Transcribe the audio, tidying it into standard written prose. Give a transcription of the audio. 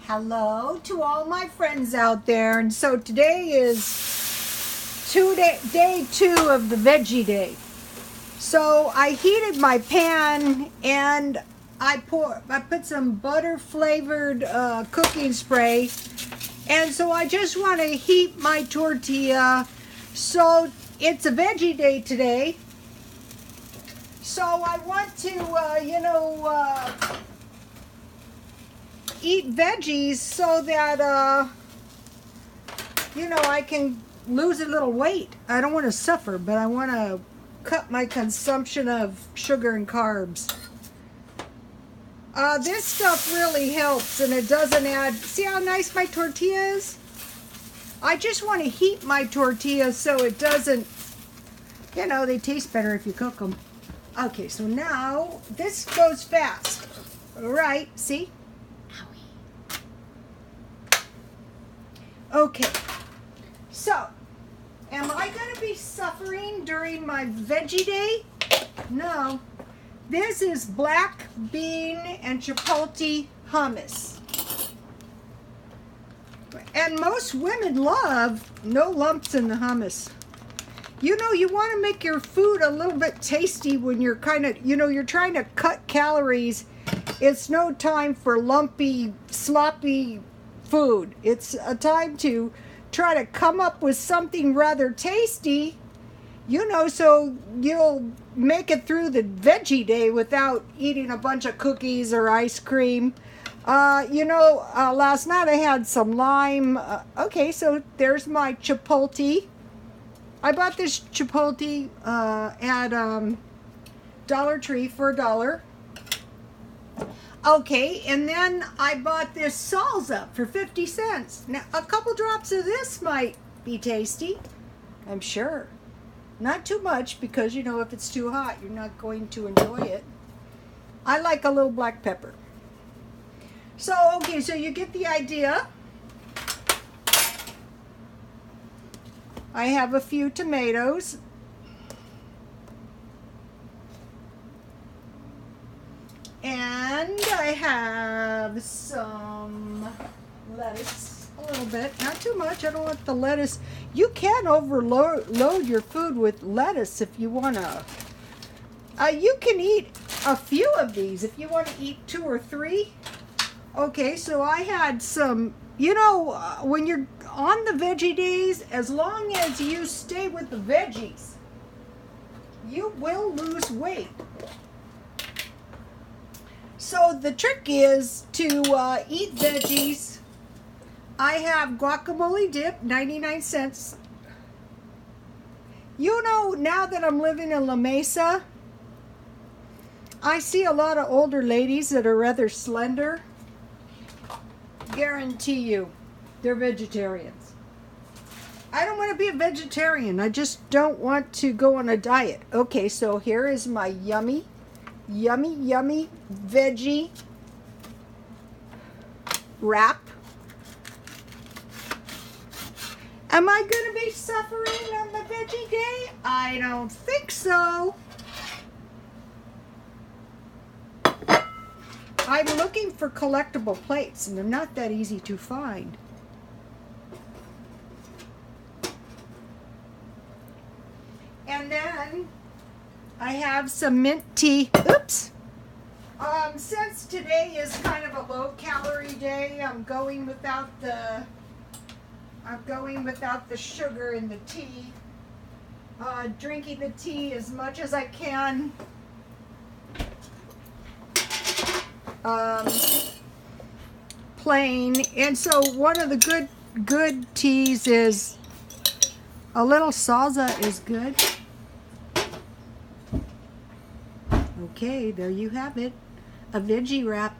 Hello to all my friends out there. And so today is day two of the veggie day. So I heated my pan and I put some butter flavored cooking spray. And so I just want to heat my tortilla. So it's a veggie day today. So I want to, eat veggies so that, I can lose a little weight. I don't want to suffer, but I want to cut my consumption of sugar and carbs. This stuff really helps, and it doesn't add... See how nice my tortilla is? I just want to heat my tortillas so it doesn't... they taste better if you cook them. Okay, so now this goes fast. All right, see? Okay, so am I going to be suffering during my veggie day? No. This is black bean and chipotle hummus. And most women love no lumps in the hummus. You want to make your food a little bit tasty when you're you're trying to cut calories. It's no time for lumpy, sloppy food. It's a time to try to come up with something rather tasty, so you'll make it through the veggie day without eating a bunch of cookies or ice cream. Last night I had some lime. Okay, so there's my chipotle. I bought this chipotle at Dollar Tree for $1. Okay, and then I bought this salsa for 50 cents. Now, a couple drops of this might be tasty, I'm sure. Not too much, because, if it's too hot, you're not going to enjoy it. I like a little black pepper. So, okay, so you get the idea. I have a few tomatoes. And I have some lettuce, a little bit, not too much. I don't want the lettuce. You can overload your food with lettuce if you want to. You can eat a few of these if you want to eat 2 or 3. Okay, so I had some, when you're on the veggie days, as long as you stay with the veggies, you will lose weight. So the trick is to eat veggies. I have guacamole dip, 99 cents. Now that I'm living in La Mesa, I see a lot of older ladies that are rather slender. Guarantee you, they're vegetarians. I don't want to be a vegetarian. I just don't want to go on a diet. Okay, so here is my yummy veggie wrap. Am I going to be suffering on the veggie day? I don't think so. I'm looking for collectible plates, and they're not that easy to find. And then I have some mint tea. Oops. Since today is kind of a low-calorie day, I'm going without the sugar in the tea. Drinking the tea as much as I can. Plain. And so one of the good teas is a little salsa is good. Okay, there you have it. A veggie wrap.